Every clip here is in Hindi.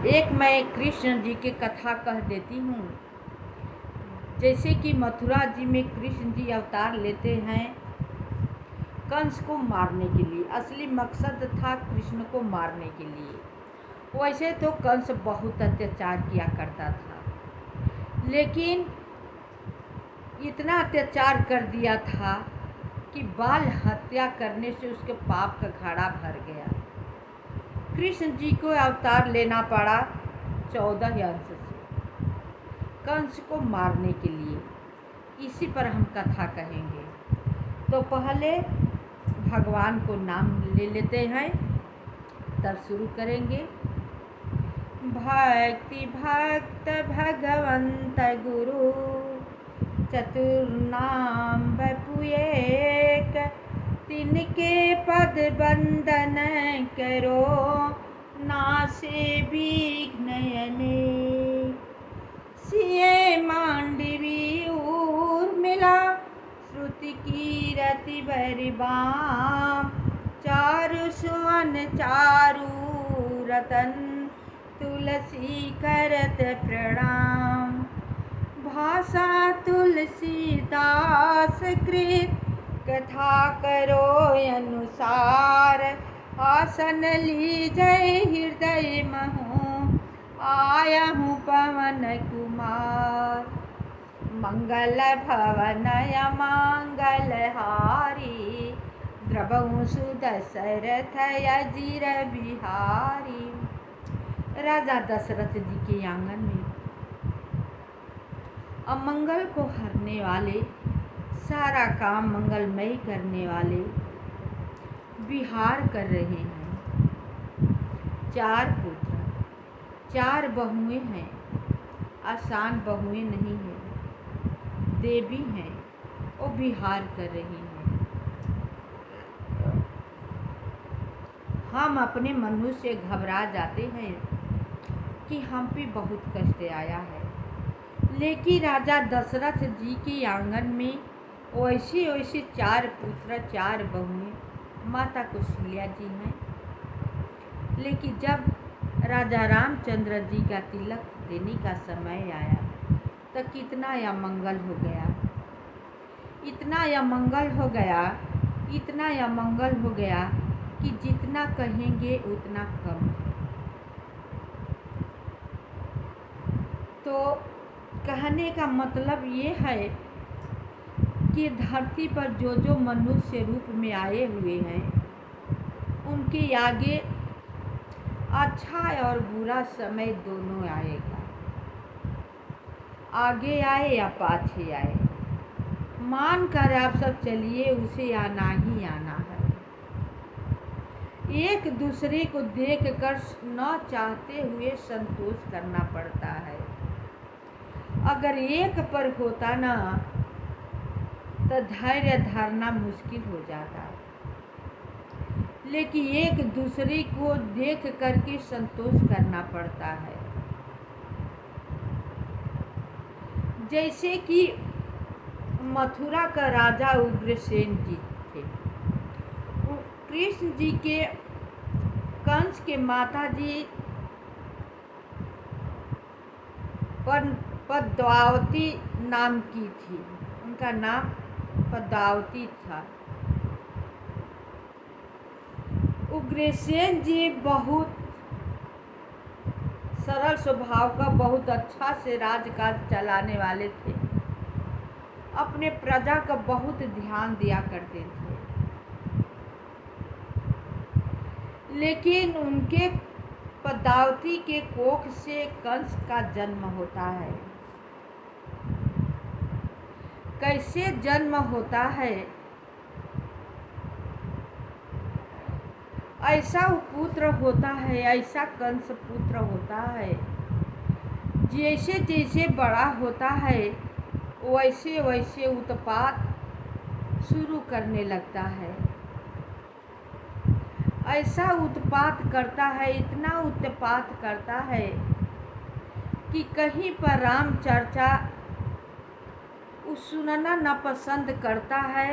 एक मैं कृष्ण जी की कथा कह देती हूँ। जैसे कि मथुरा जी में कृष्ण जी अवतार लेते हैं कंस को मारने के लिए। असली मकसद था कृष्ण को मारने के लिए। वैसे तो कंस बहुत अत्याचार किया करता था, लेकिन इतना अत्याचार कर दिया था कि बाल हत्या करने से उसके पाप का घड़ा भर गया। कृष्ण जी को अवतार लेना पड़ा 14 अंश से कंस को मारने के लिए। इसी पर हम कथा कहेंगे। तो पहले भगवान को नाम ले लेते हैं, तब शुरू करेंगे। भक्ति भक्त भगवंत गुरु चतुर्नाम बपु एक, तिनके पद बंदन करो नासे विघ्न अनेक। सिए मांडवी ऊर्मिला श्रुति कीरति बरिबाम, चारु सुवन चारु रतन तुलसी करत प्रणाम। भाषा तुलसीदास कृत कथा करो अनुसार, आसन लीजय हृदय महु आयहूँ पवन कुमार। मंगल भवन अमंगल हारी, द्रवहु सुदशरथ अजिर बिहारी। राजा दशरथ जी के आंगन में अमंगल को हरने वाले, सारा काम मंगलमय करने वाले विहार कर रहे हैं। 4 पुत्र 4 बहुएं हैं। आसान बहुएं नहीं हैं, देवी हैं, वो विहार कर रही हैं। हम अपने मनु से घबरा जाते हैं कि हम पे बहुत कष्ट आया है, लेकिन राजा दशरथ जी के आंगन में वैसे वैसे 4 पुत्र 4 बहुएं माता कौशल्या जी हैं। लेकिन जब राजा रामचंद्र जी का तिलक देने का समय आया तो कितना अमंगल हो गया, इतना अमंगल हो गया, इतना अमंगल हो गया कि जितना कहेंगे उतना कम है। तो कहने का मतलब ये है कि धरती पर जो जो मनुष्य रूप में आए हुए हैं उनके आगे अच्छा और बुरा समय दोनों आएगा। आगे आए या पाछे आए, मान कर आप सब चलिए, उसे आना ही आना है। एक दूसरे को देखकर न चाहते हुए संतोष करना पड़ता है। अगर एक पर होता ना तो धैर्य धरना मुश्किल हो जाता, लेकिन एक दूसरे को देख करके संतोष करना पड़ता है। जैसे कि मथुरा का राजा उग्रसेन जी थे। कृष्ण जी के कंस के माता जी पद्मावती नाम की थी, उनका नाम पद्मावती था। उग्रसेन जी बहुत सरल स्वभाव का, बहुत अच्छा से राजकाज चलाने वाले थे। अपने प्रजा का बहुत ध्यान दिया करते थे, लेकिन उनके पद्मावती के कोख से कंस का जन्म होता है। कैसे जन्म होता है? ऐसा पुत्र होता है, ऐसा कंस पुत्र होता है, जैसे जैसे बड़ा होता है वैसे वैसे उत्पात शुरू करने लगता है। ऐसा उत्पात करता है, इतना उत्पात करता है कि कहीं पर राम चर्चा सुनना न पसंद करता है,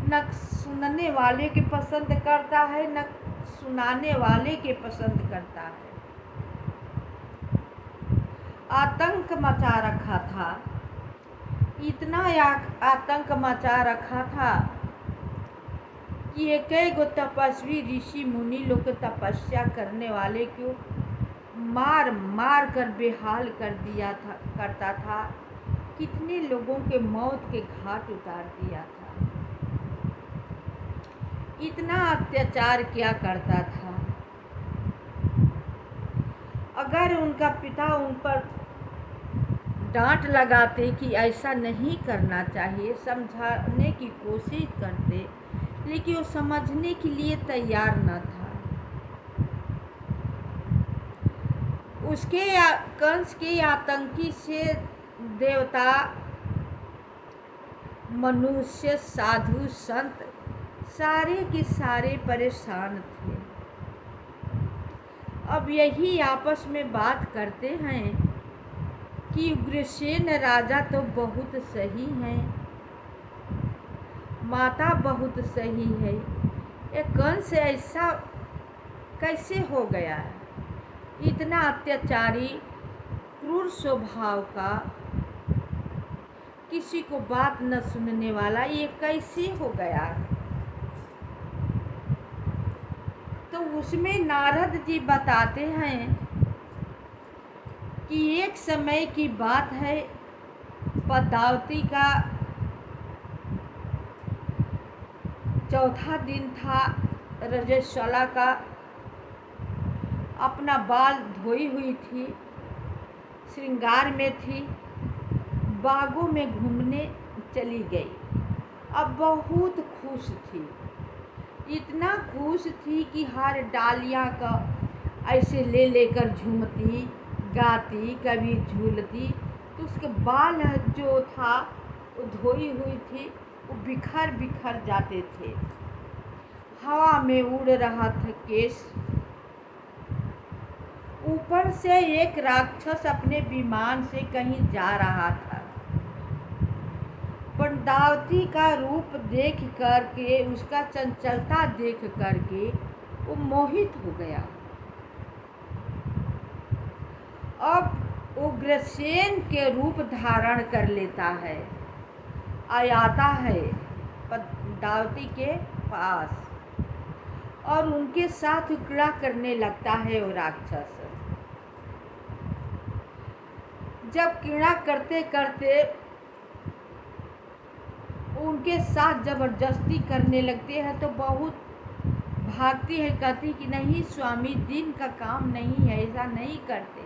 न सुनने वाले के पसंद करता है, न सुनाने वाले के पसंद करता है। आतंक मचा रखा था, इतना आतंक मचा रखा था कि एक गो तपस्वी ऋषि मुनि लोग तपस्या करने वाले को मार मार कर बेहाल कर दिया था, करता था। कितने लोगों के मौत के घाट उतार दिया था। इतना अत्याचार क्या करता था। अगर उनका पिता उन पर डांट लगाते कि ऐसा नहीं करना चाहिए, समझाने की कोशिश करते, लेकिन वो समझने के लिए तैयार न था। उसके कंस के आतंकी से देवता, मनुष्य, साधु, संत सारे के सारे परेशान थे। अब यही आपस में बात करते हैं कि उग्रसेन राजा तो बहुत सही हैं, माता बहुत सही है, ये कंस ऐसा कैसे हो गया है, इतना अत्याचारी, क्रूर स्वभाव का, किसी को बात न सुनने वाला, ये कैसे हो गया। तो उसमें नारद जी बताते हैं कि एक समय की बात है, पद्मावती का चौथा दिन था, रजस्वला का, अपना बाल धोई हुई थी, श्रृंगार में थी, बागों में घूमने चली गई। अब बहुत खुश थी, इतना खुश थी कि हर डालियाँ का ऐसे ले लेकर झूमती, गाती, कभी झूलती। तो उसके बाल जो था वो धोई हुई थी, वो बिखर बिखर जाते थे, हवा में उड़ रहा था केश। ऊपर से एक राक्षस अपने विमान से कहीं जा रहा था। पद्मावती का रूप देख करके, उसका चंचलता देख करके वो मोहित हो गया। अब उग्रसेन के रूप धारण कर लेता है, आता है पद्मावती के पास और उनके साथ क्रीड़ा करने लगता है वो राक्षस। जब क्रीड़ा करते करते उनके साथ जबरदस्ती करने लगते हैं तो बहुत भागती है, कहती कि नहीं स्वामी, दिन का काम नहीं है, ऐसा नहीं करते,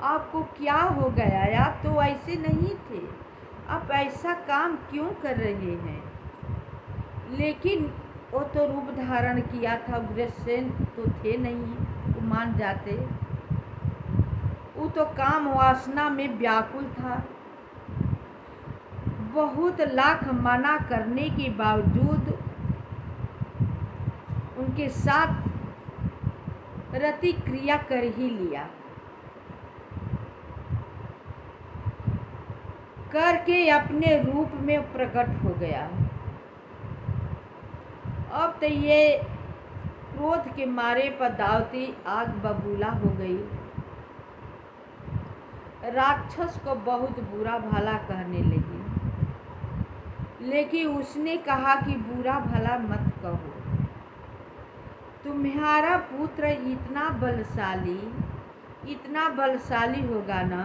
आपको क्या हो गया, आप तो ऐसे नहीं थे, आप ऐसा काम क्यों कर रहे हैं। लेकिन वो तो रूप धारण किया था, उग्रसेन तो थे नहीं, वो मान जाते। वो तो काम वासना में व्याकुल था। बहुत लाख मना करने के बावजूद उनके साथ रति क्रिया कर ही लिया, करके अपने रूप में प्रकट हो गया। अब तो ये क्रोध के मारे पद्मावती आग बबूला हो गई, राक्षस को बहुत बुरा भला कहने लगी। लेकिन उसने कहा कि बुरा भला मत कहो, तुम्हारा पुत्र इतना बलशाली होगा ना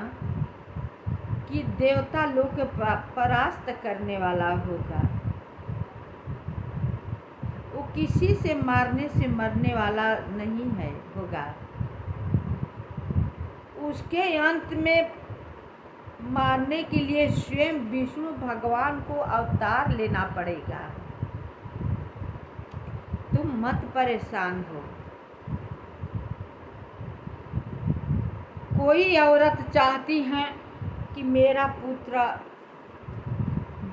कि देवता लोग के परास्त करने वाला होगा, वो किसी से मारने से मरने वाला नहीं है होगा, उसके अंत में मारने के लिए स्वयं विष्णु भगवान को अवतार लेना पड़ेगा। तुम मत परेशान हो। कोई औरत चाहती है कि मेरा पुत्र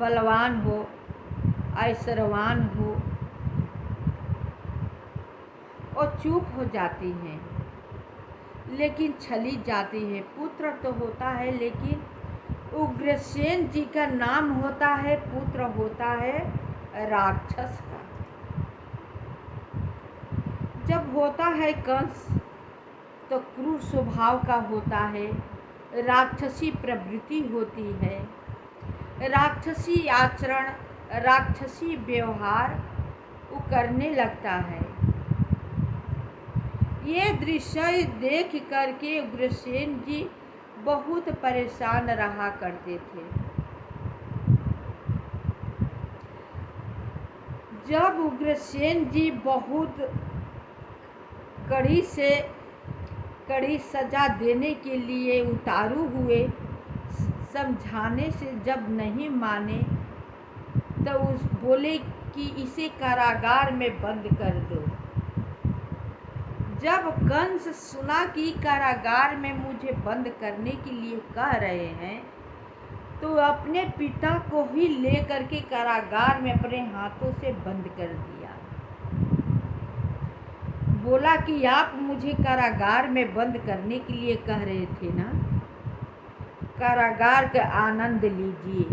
बलवान हो, ऐश्वर्यवान हो, और चुप हो जाती हैं, लेकिन छली जाती है। पुत्र तो होता है, लेकिन उग्रसेन जी का नाम होता है, पुत्र होता है राक्षस का। जब होता है कंस तो क्रूर स्वभाव का होता है, राक्षसी प्रवृत्ति होती है, राक्षसी आचरण, राक्षसी व्यवहार वो करने लगता है। ये दृश्य देख करके उग्रसेन जी बहुत परेशान रहा करते थे। जब उग्रसेन जी बहुत कड़ी से कड़ी सजा देने के लिए उतारू हुए, समझाने से जब नहीं माने तो उस बोले कि इसे कारागार में बंद कर दो। जब कंस सुना कि कारागार में मुझे बंद करने के लिए कह रहे हैं, तो अपने पिता को ही लेकर के कारागार में अपने हाथों से बंद कर दिया। बोला कि आप मुझे कारागार में बंद करने के लिए कह रहे थे ना, कारागार का आनंद लीजिए।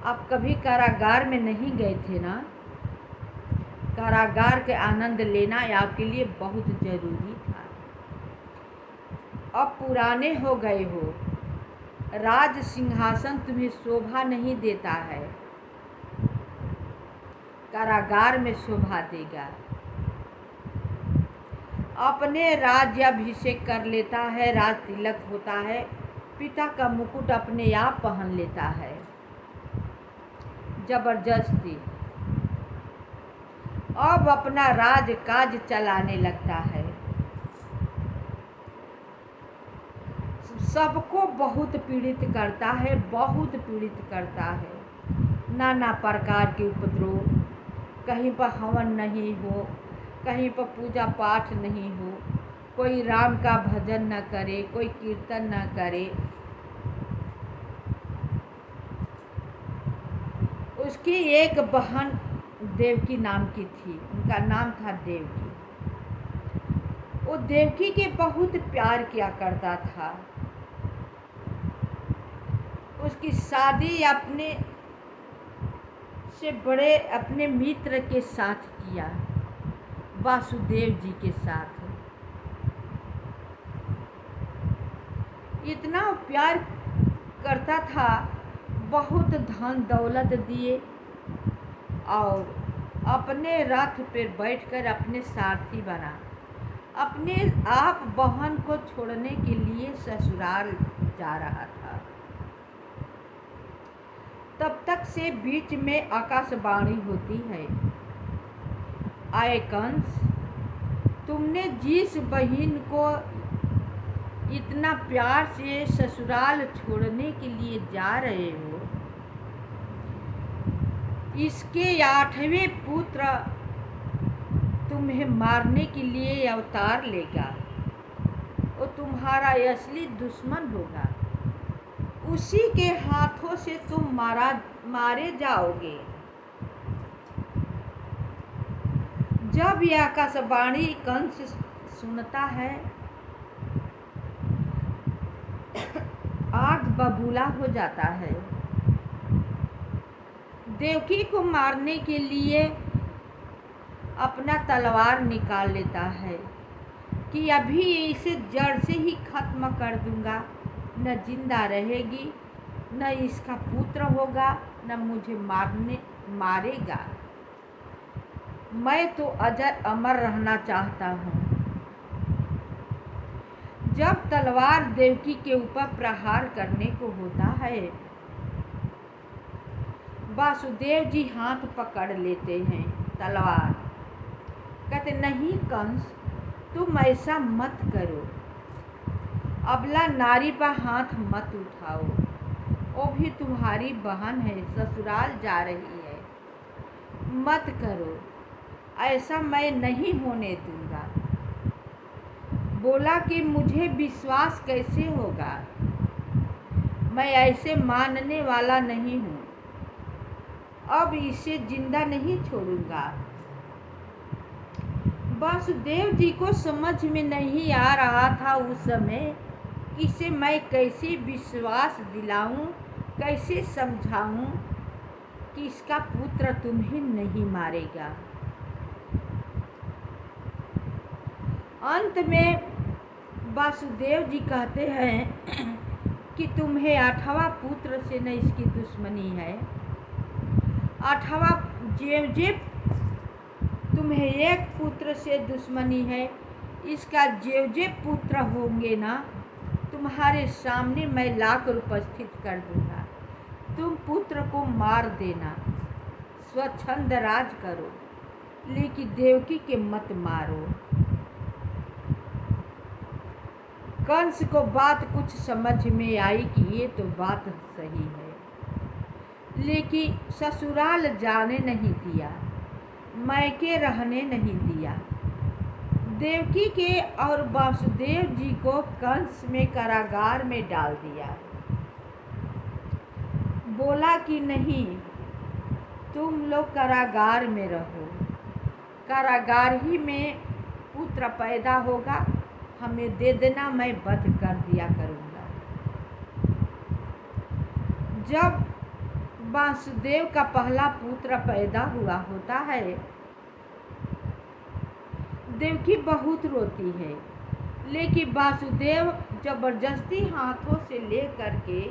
आप कभी कारागार में नहीं गए थे ना, कारागार के आनंद लेना आपके लिए बहुत जरूरी था। अब पुराने हो गए हो, राज सिंहासन तुम्हें शोभा नहीं देता है, कारागार में शोभा देगा। अपने राज्याभिषेक कर लेता है, राज तिलक होता है, पिता का मुकुट अपने आप पहन लेता है जबरदस्ती। अब अपना राज काज चलाने लगता है, सबको बहुत पीड़ित करता है, बहुत पीड़ित करता है। नाना प्रकार के उपद्रव, कहीं पर हवन नहीं हो, कहीं पर पूजा पाठ नहीं हो, कोई राम का भजन न करे, कोई कीर्तन न करे। उसकी एक बहन देवकी नाम की थी, उनका नाम था देवकी। वो देवकी के बहुत प्यार किया करता था। उसकी शादी अपने से बड़े अपने मित्र के साथ किया, वासुदेव जी के साथ। इतना प्यार करता था, बहुत धन दौलत दिए और अपने रथ पर बैठकर अपने सारथी बना, अपने आप बहन को छोड़ने के लिए ससुराल जा रहा था। तब तक से बीच में आकाशवाणी होती है, आए कंस, तुमने जिस बहन को इतना प्यार से ससुराल छोड़ने के लिए जा रहे हो, इसके 8वें पुत्र तुम्हें मारने के लिए अवतार लेगा। वो तुम्हारा असली दुश्मन होगा, उसी के हाथों से तुम मारे जाओगे। जब यह आकाशवाणी कंस सुनता है, आग बबूला हो जाता है। देवकी को मारने के लिए अपना तलवार निकाल लेता है कि अभी इसे जड़ से ही खत्म कर दूंगा, न जिंदा रहेगी, न इसका पुत्र होगा, न मुझे मारेगा। मैं तो अजर अमर रहना चाहता हूँ। जब तलवार देवकी के ऊपर प्रहार करने को होता है, वासुदेव जी हाथ पकड़ लेते हैं तलवार, कहते नहीं कंस, तुम ऐसा मत करो, अबला नारी पर हाथ मत उठाओ, वो भी तुम्हारी बहन है, ससुराल जा रही है, मत करो, ऐसा मैं नहीं होने दूंगा। बोला कि मुझे विश्वास कैसे होगा, मैं ऐसे मानने वाला नहीं हूँ, अब इसे जिंदा नहीं छोड़ूंगा। वासुदेव जी को समझ में नहीं आ रहा था उस समय, इसे मैं कैसे विश्वास दिलाऊं, कैसे समझाऊं कि इसका पुत्र तुम्हें नहीं मारेगा। अंत में वासुदेव जी कहते हैं कि तुम्हें 8वां पुत्र से न इसकी दुश्मनी है। 8वां जे तुम्हें एक पुत्र से दुश्मनी है, इसका जे पुत्र होंगे ना, तुम्हारे सामने मैं लाकर उपस्थित कर दूंगा। तुम पुत्र को मार देना, स्वच्छंद राज करो, लेकिन देवकी के मत मारो। कंस को बात कुछ समझ में आई कि ये तो बात सही है, लेकिन ससुराल जाने नहीं दिया, मायके रहने नहीं दिया। देवकी के और वासुदेव जी को कंस में कारागार में डाल दिया। बोला कि नहीं, तुम लोग कारागार में रहो, कारागार ही में पुत्र पैदा होगा, हमें दे देना, मैं वध कर दिया करूँगा। जब वासुदेव का पहला पुत्र पैदा हुआ होता है, देवकी बहुत रोती है, लेकिन वासुदेव जबरदस्ती हाथों से ले करके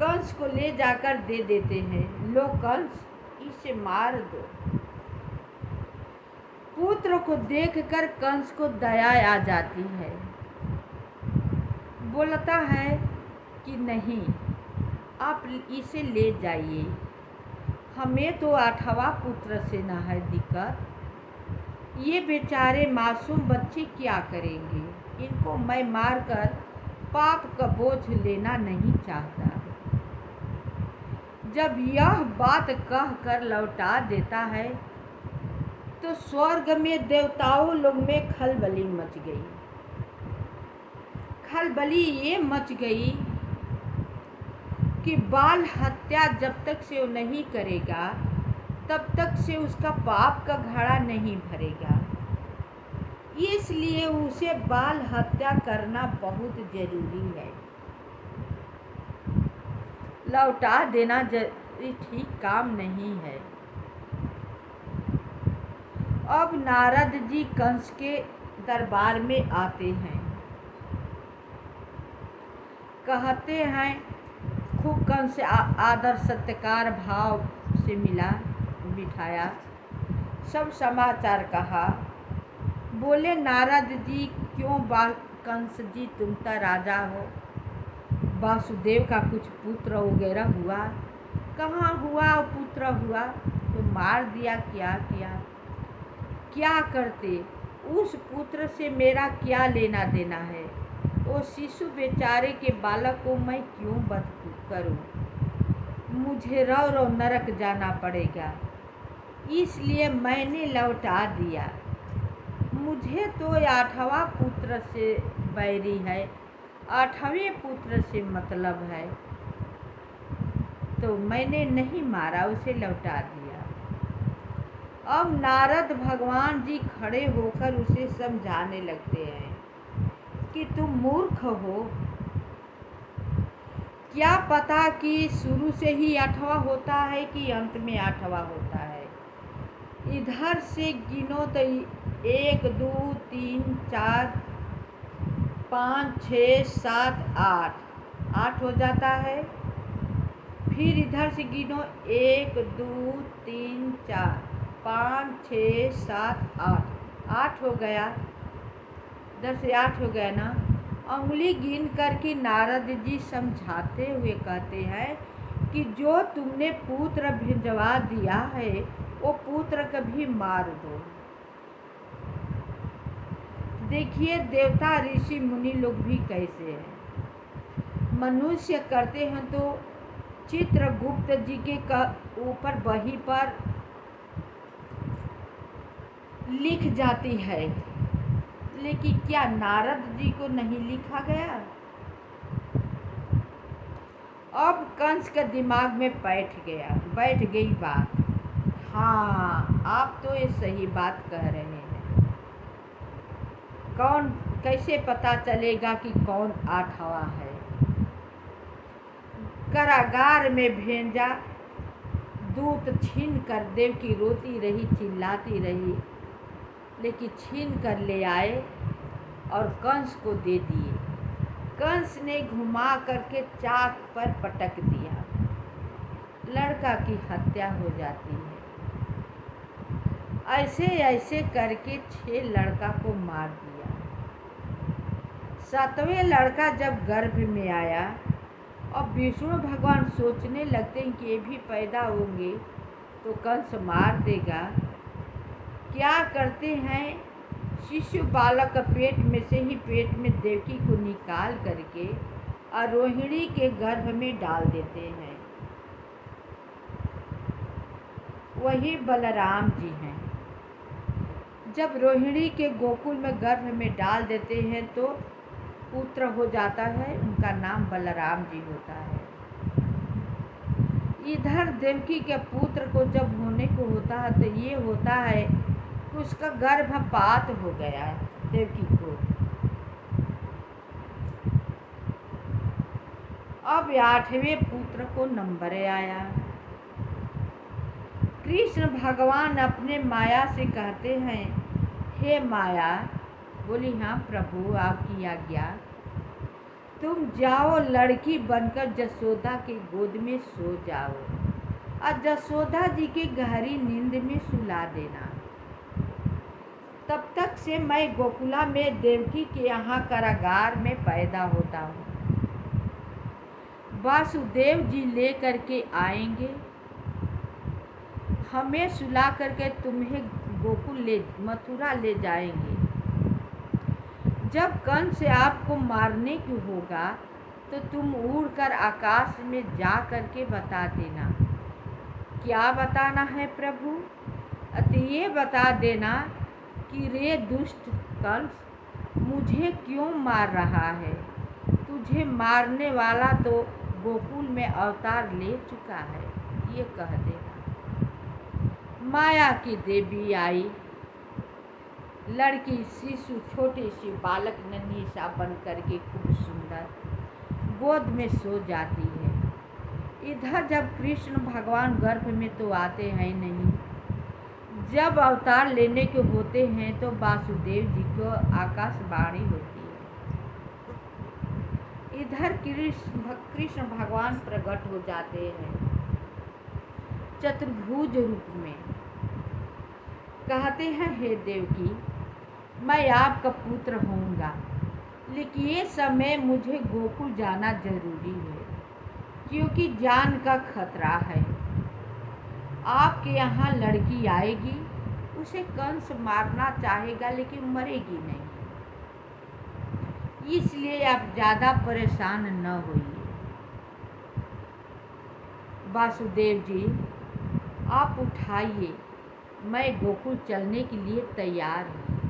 कंस को ले जाकर दे देते हैं। लो कंस, इसे मार दो। पुत्र को देखकर कंस को दया आ जाती है। बोलता है कि नहीं, आप इसे ले जाइए, हमें तो 8वां पुत्र से न है दिक्कत। ये बेचारे मासूम बच्चे क्या करेंगे, इनको मैं मारकर पाप का बोझ लेना नहीं चाहता। जब यह बात कहकर लौटा देता है तो स्वर्ग में देवताओं लोग में खलबली मच गई। खलबली ये मच गई कि बाल हत्या जब तक से वो नहीं करेगा, तब तक से उसका पाप का घड़ा नहीं भरेगा। इसलिए उसे बाल हत्या करना बहुत जरूरी है। लौटा देना ठीक काम नहीं है। अब नारद जी कंस के दरबार में आते हैं, कहते हैं, खूब कंस से आदर सत्कार भाव से मिला बिठाया, सब समाचार कहा। बोले नारद जी, क्यों कंस जी, तुम तो राजा हो, वासुदेव का कुछ पुत्र वगैरह हुआ? कहाँ हुआ पुत्र हुआ, तो मार दिया, क्या किया? क्या करते? उस पुत्र से मेरा क्या लेना देना है? वो शिशु बेचारे के बालक को मैं क्यों वध करूं? मुझे रौ नरक जाना पड़ेगा, इसलिए मैंने लौटा दिया। मुझे तो 8वां पुत्र से बैरी है, 8वें पुत्र से मतलब है, तो मैंने नहीं मारा, उसे लौटा दिया। अब नारद भगवान जी खड़े होकर उसे समझाने लगते हैं कि तुम मूर्ख हो, क्या पता कि शुरू से ही 8वां होता है कि अंत में 8वां होता है। इधर से गिनो तो 1 2 3 4 5 6 7 8 हो जाता है। फिर इधर से गिनो 1 2 3 4 5 6 7 8 हो गया। इधर से 8 हो गया ना। अंगुली गिन करके नारद जी समझाते हुए कहते हैं कि जो तुमने पुत्र भिजवा दिया है, वो पुत्र कभी मार दो। देखिए देवता ऋषि मुनि लोग भी कैसे हैं। मनुष्य करते हैं तो चित्रगुप्त जी के ऊपर बही पर लिख जाती है, लेकिन क्या नारद जी को नहीं लिखा गया? अब कंस के दिमाग में बैठ गई बात। हाँ, आप तो ये सही बात कह रहे हैं। कौन, कैसे पता चलेगा कि कौन 8वां है? कारागार में भेजा, दूत छीन कर देव की रोती रही, चिल्लाती रही, लेकिन छीन कर ले आए और कंस को दे दिए। कंस ने घुमा करके चाक पर पटक दिया। लड़का की हत्या हो जाती है। ऐसे ऐसे करके 6 लड़का को मार दिया। 7वें लड़का जब गर्भ में आया और विष्णु भगवान सोचने लगते हैं कि ये भी पैदा होंगे तो कंस मार देगा। क्या करते हैं, शिशु बालक पेट में से ही पेट में देवकी को निकाल करके और रोहिणी के गर्भ में डाल देते हैं। वही बलराम जी हैं। जब रोहिणी के गोकुल में गर्भ में डाल देते हैं तो पुत्र हो जाता है, उनका नाम बलराम जी होता है। इधर देवकी के पुत्र को जब होने को होता है तो ये होता है कि उसका गर्भपात हो गया है देवकी को। अब 8वें पुत्र को नंबर आया। कृष्ण भगवान अपने माया से कहते हैं, हे माया। बोली, हाँ प्रभु आपकी आज्ञा। तुम जाओ लड़की बनकर जसोदा के गोद में सो जाओ और जसोदा जी के गहरी नींद में सुला देना। तब तक से मैं गोकुला में देवकी के यहाँ कारागार में पैदा होता हूँ। वासुदेव जी ले करके आएंगे, हमें सुला करके तुम्हें गोकुल मथुरा ले जाएंगे। जब कंस आपको मारने को होगा तो तुम उड़कर आकाश में जा करके बता देना। क्या बताना है प्रभु? ये बता देना कि रे दुष्ट कंस, मुझे क्यों मार रहा है? तुझे मारने वाला तो गोकुल में अवतार ले चुका है, ये कह देना। माया की देवी आई। लड़की शिशु छोटी सी बालक नन्ही सा बन करके खूब सुंदर गोद में सो जाती है। इधर जब कृष्ण भगवान गर्भ में तो आते हैं नहीं, जब अवतार लेने के होते हैं तो वासुदेव जी को आकाशवाणी होती है। इधर कृष्ण भगवान प्रकट हो जाते हैं चतुर्भुज रूप में। कहते हैं, हे देवकी, मैं आपका पुत्र होऊंगा, लेकिन ये समय मुझे गोकुल जाना जरूरी है क्योंकि जान का खतरा है। आपके यहाँ लड़की आएगी, उसे कंस मारना चाहेगा लेकिन मरेगी नहीं, इसलिए आप ज़्यादा परेशान न होइए। वासुदेव जी आप उठाइए, मैं गोकुल चलने के लिए तैयार हूँ।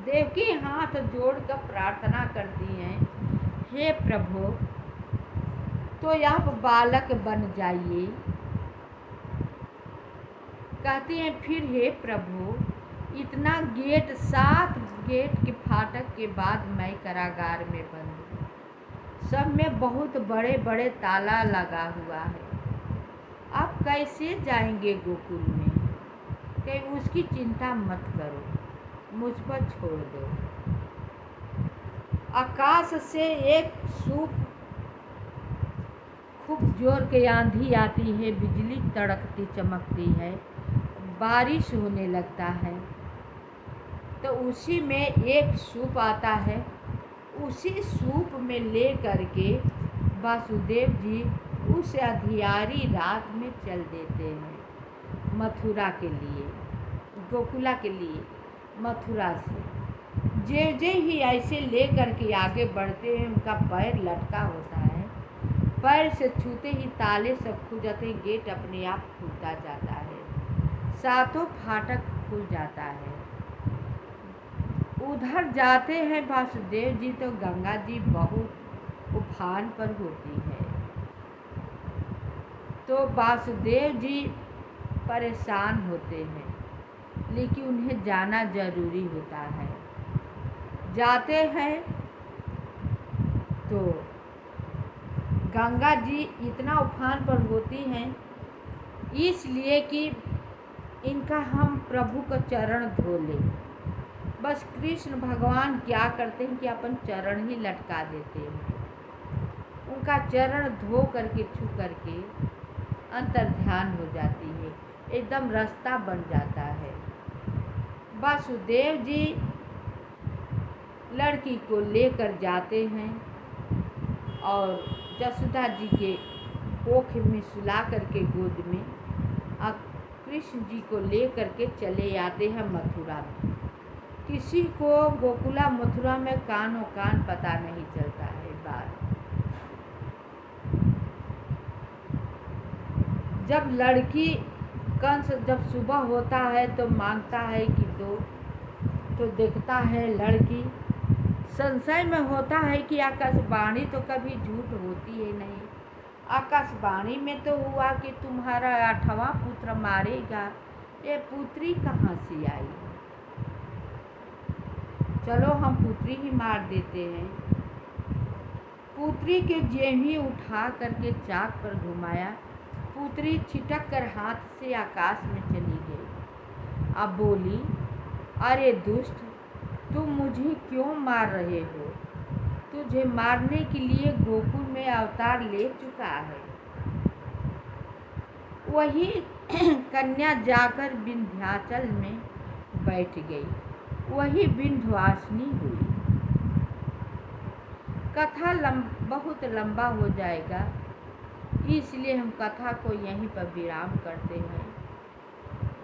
देवकी हाथ जोड़कर प्रार्थना करती हैं, हे प्रभु, तो आप बालक बन जाइए। कहती हैं, फिर हे प्रभु, इतना 7 गेट के फाटक के बाद मैं कारागार में बंद हूँ। सब में बहुत बड़े बड़े ताला लगा हुआ है। आप कैसे जाएंगे गोकुल में? कहीं उसकी चिंता मत करो, मुझ पर छोड़ दो। आकाश से एक सूप खूब जोर के आंधी आती है, बिजली तड़कती चमकती है, बारिश होने लगता है। तो उसी में एक सूप आता है, उसी सूप में ले करके वासुदेव जी उस अंधियारी रात में चल देते हैं मथुरा के लिए, गोकुला के लिए। मथुरा से जे ही ऐसे ले करके आगे बढ़ते हैं, उनका पैर लटका होता है। पैर से छूते ही ताले सब खुल जाते, गेट अपने आप खुलता जाता है, 7 फाटक खुल जाता है। उधर जाते हैं वासुदेव जी तो गंगा जी बहुत उफान पर होती है। तो वासुदेव जी परेशान होते हैं, लेकिन उन्हें जाना जरूरी होता है। जाते हैं तो गंगा जी इतना उफान पर होती हैं इसलिए कि इनका हम प्रभु का चरण धो लें। बस कृष्ण भगवान क्या करते हैं कि अपन चरण ही लटका देते हैं, उनका चरण धो करके छू करके अंतर ध्यान हो जाती है, एकदम रास्ता बन जाता है। वासुदेव जी लड़की को लेकर जाते हैं और जसोदा जी के कोख में सुला करके गोद में अब कृष्ण जी को ले करके चले आते हैं मथुरा में। किसी को गोकुला मथुरा में कानो कान पता नहीं चलता है बात। जब लड़की कंस जब सुबह होता है तो मांगता है कि दो, तो देखता है लड़की, संशय में होता है कि आकाशवाणी तो कभी झूठ होती है नहीं, आकाशवाणी में तो हुआ कि तुम्हारा 8वां पुत्र मारेगा, ये पुत्री कहाँ से आई? चलो हम पुत्री ही मार देते हैं। पुत्री के जेब ही उठा करके चाक पर घुमाया, पुत्री छिटक कर हाथ से आकाश में चली गई। अब बोली, अरे दुष्ट, तुम मुझे क्यों मार रहे हो? तुझे मारने के लिए गोकुल में अवतार ले चुका है। वही कन्या जाकर विंध्याचल में बैठ गई, वही विंध्यवासिनी हुई। कथा बहुत लंबा हो जाएगा, इसलिए हम कथा को यहीं पर विराम करते हैं।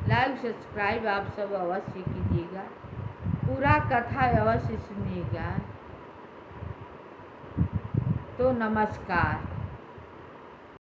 लाइक सब्सक्राइब आप सब अवश्य कीजिएगा, पूरा कथा अवश्य सुनिएगा। तो नमस्कार।